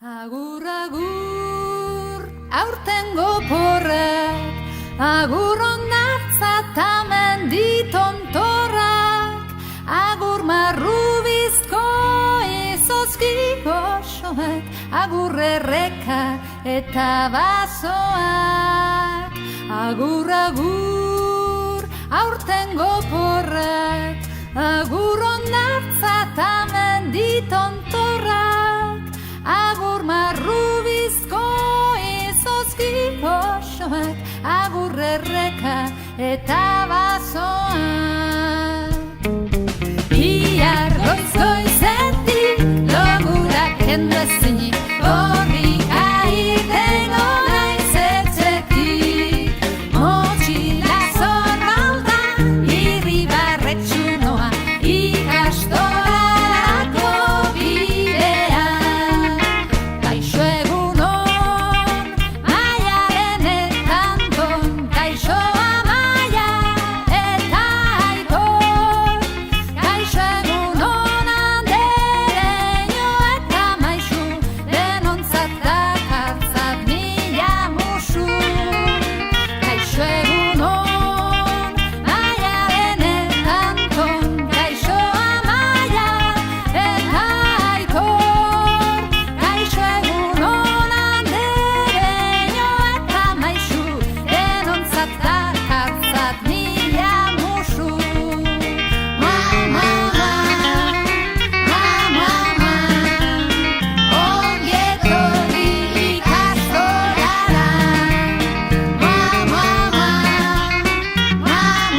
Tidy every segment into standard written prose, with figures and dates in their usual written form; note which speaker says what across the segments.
Speaker 1: Agur, agur, aurtengo porrak, agur onartza eta menditontorrak, agur marrubizko izozki goxoak, agur erreka eta basoak. Agur, agur, aurtengo porrak, agur onartza eta menditontorrak, agur marrubizko izozki goxoak, agur erreka eta basoak. Bihar goiz-goizetik logurak kendu ezinik, gorrika irtengo naiz etxetik. Motxila zorraldan irribarretsu noa, ikastorako bidean. Kaixo egunon, Maialen eta Anton, kaixo Amaia eta Aitor. Kaixo egunon, Andereño eta Maixu, denontzat dakartzat mila musu. Kaixo egunon, Maialen eta Anton, kaixo Amaia eta Aitor. Kaixo egunon, Andereño eta Maixu, denontzat dakartzat mila musu. Mama, ongi etorri ikastolara.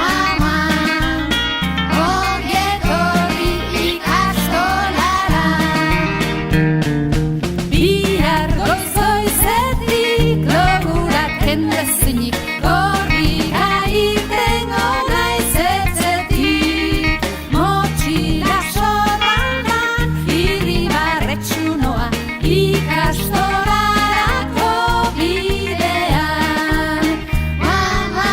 Speaker 1: Mama, ongi etorri ikastolara. Bihar goiz-goizetik logurak kendu ezinik, gorrika irtengo naiz etxetik. Motxila zorraldan irribarretsu noa, ikastorako bidean. Mama,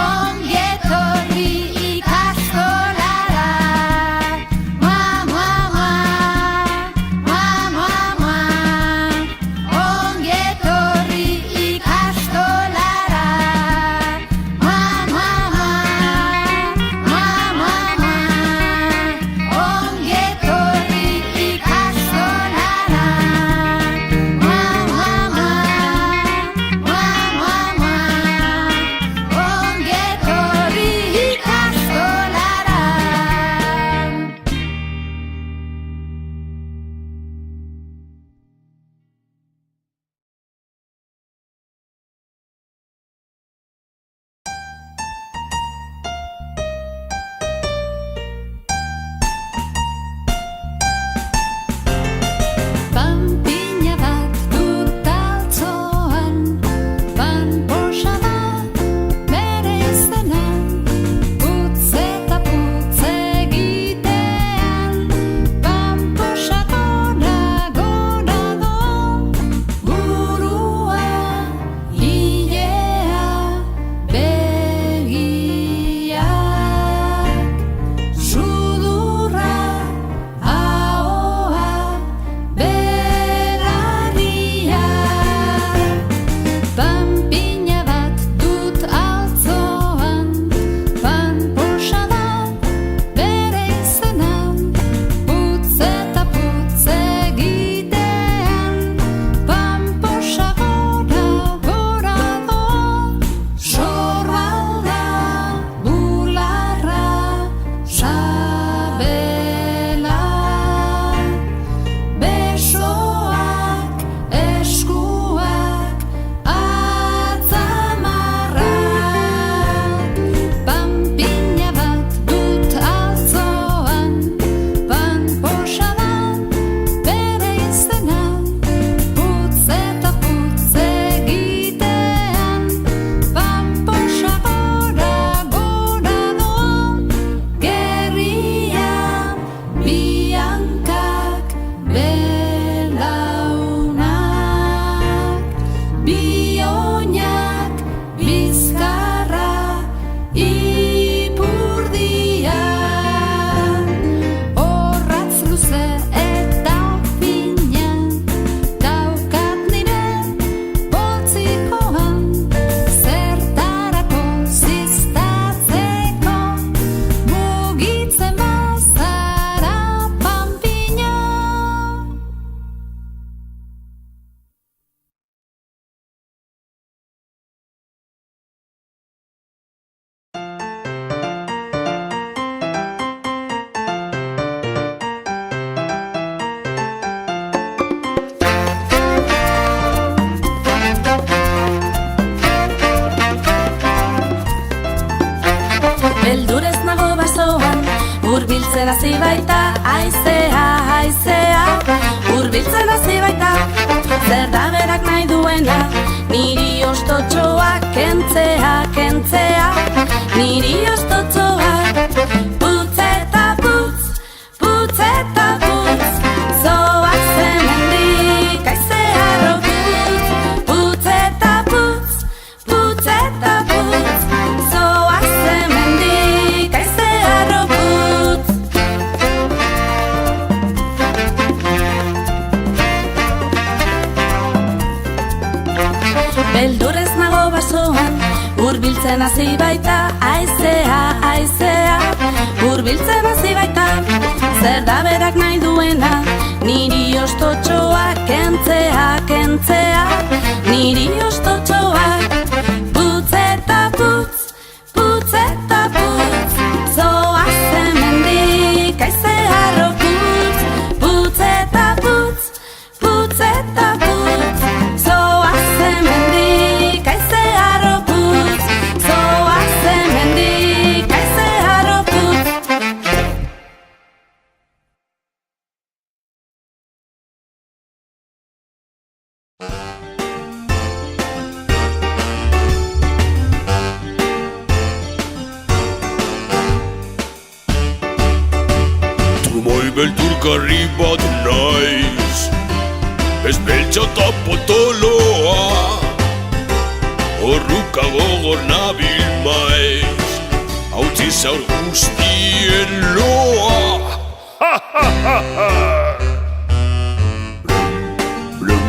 Speaker 1: ongi etorri ikastolara.
Speaker 2: Hurbiltzen hasi baita, haizea, haizea. Hurbiltzen hasi baita, zer da berak nahi duena. Niri ostotxoa kentzea, kentzea. Niri ostotxoa, putz eta putz, putz eta putz. Zoaz hemendik, haizea robutz. Putz eta putz, putz eta putz. Zoaz hemendik, haizea robutz. Beldurrez nago basoan, hurbiltzen hasi baita, haizea, haizea. Hurbiltzen hasi baita, zer da berak nahi duena. Niri ostotxoa kentzea, kentzea. Niri ostotxoa, putz eta putz, putz eta putz. Zoaz hemendik, haizea robutz. Putz eta putz, putz eta putz. Zoaz hemendik, haizea robutz. Zoaz hemendik, haizea robutz.
Speaker 3: Trumoi belturgarri bat naiz, ez beltza eta potoloa. Horruka gogor nabil maiz, hautzi zaur guztien loa. Ha, ha, ha, ha. Brum,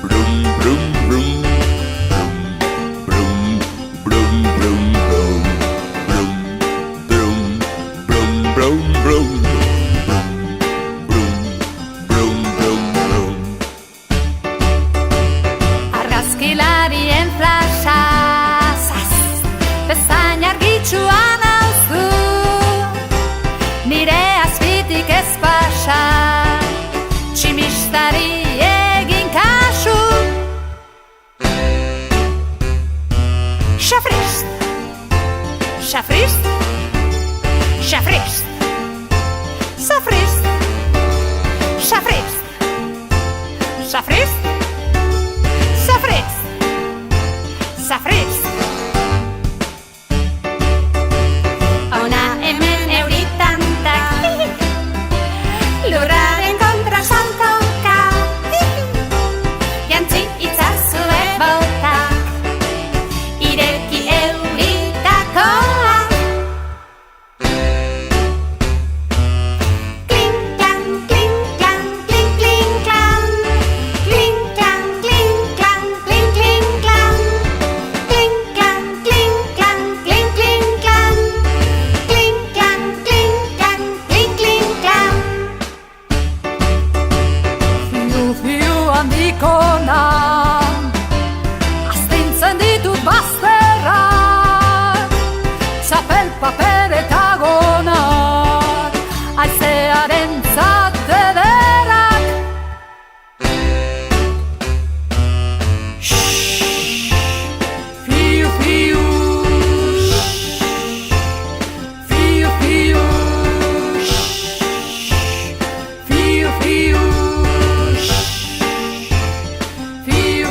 Speaker 3: brum, brum, brum, brum, brum, brum, brum, brum, brum, brum, brum, brum, brum.
Speaker 1: Argazkilarien flasazaz, bezain argitsua nauzu. Nire azpitik ez pasa, tximistari egin kasu. Xafrist, xafrist, xafrist. Xafrist, xafrist, xafrist. Xafrist, xafrist. Ona hemen euritantak, lurraren kontra saltoka. Jantzi itzazue botak, ireki euritakoa. Kling, klang, kling, klang, kling, kling, klang. Kling, klang, kling, klang, kling, kling, klang. Kling, klang, kling, klang, kling, kling, klang. Kling, klang, kling, klang, kling, kling, klang. Fiu, fiu handiko nan, astintzen ditut bazterrak. Txapel, paper eta gonak, haizearen ederak. Fiu, fiu, fiu, fiu, fiu, fiu, fiu,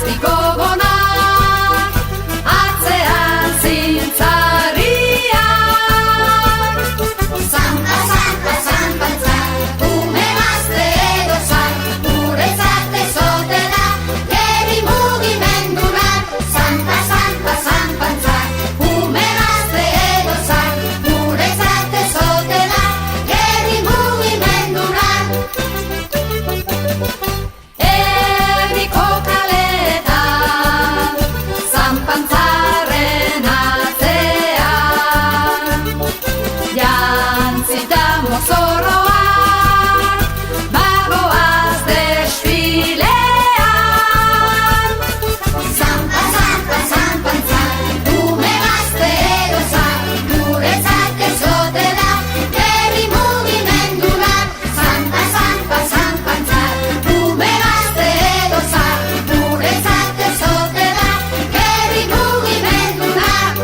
Speaker 2: astiko gona, atzean zintzariak.
Speaker 1: Santa, Santa, Santa, ume gazte edo zar, guretzat ez ote da, geri mugimendu bat. Santa, Santa, Santa, ume gazte edo zar, guretzat ez ote da, geri mugimendu bat.
Speaker 2: Erdiko kaletan, zanpantzaren atzean, jantzita mozorroak, bagoaz desfilean.
Speaker 1: Santa, Santa, Santa, ume gazte edo zar, guretzat ez ote da, geri mugimendu bat. Santa, Santa, Santa, ume gazte edo zar, guretzat ez ote da, geri mugimendu bat.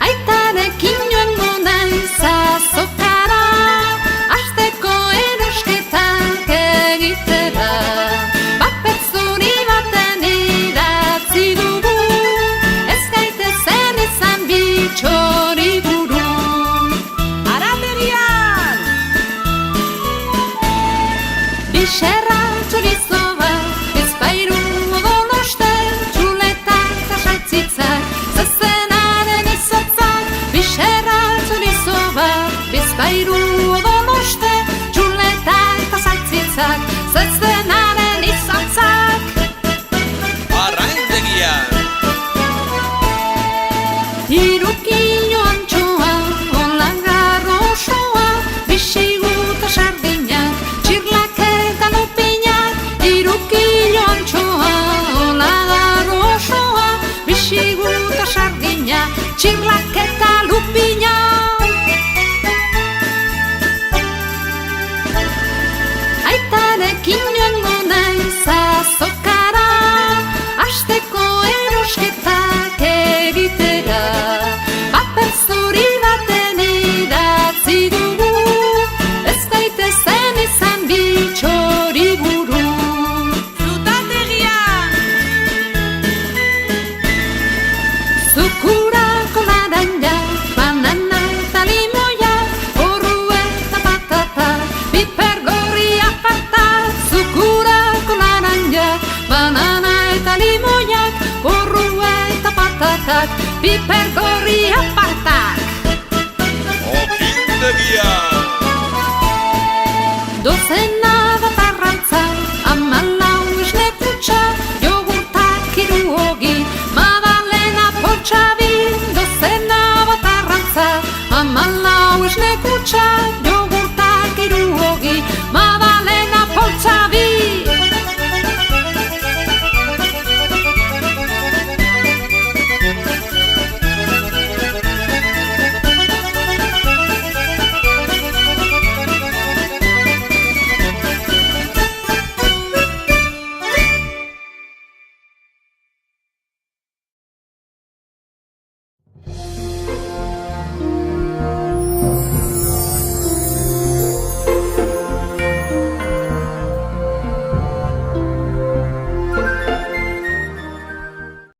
Speaker 2: Aitarekin joango naiz azokara, asteko erosketak egitera. Paper zuri baten idatzi dugu, ez gaitezen izan bitxori burun. Araterian! Bixerra txorizo bat, bizpairu odoloste, txuletak eta saltzitzak, zezenaren izotzak. Bixerra txorizo bat, bizpairu odoloste, txuletak eta saltzitzak, zezenaren izotzak.
Speaker 4: Arraindegian!
Speaker 2: Hirukin antxoa, onlangarrosoa, bixiguta sardinak, txirlak eta lupinak. Hirukin antxoa, onlangarrosoa, bixiguta sardinak, txirlak eta lupinak. Aitarekin joango naiz azokara, asteko erosketak egitera. Paper zuri baten idatzi dugu, ez gaitezen izan bitxori burun. Frutategian! Zukurako laranja, banana eta limoia, porru eta patata, piper gorria parta. Zukurako laranja, banana eta limoiak, porru eta patatak, piper gorria partak.
Speaker 4: Okindegian!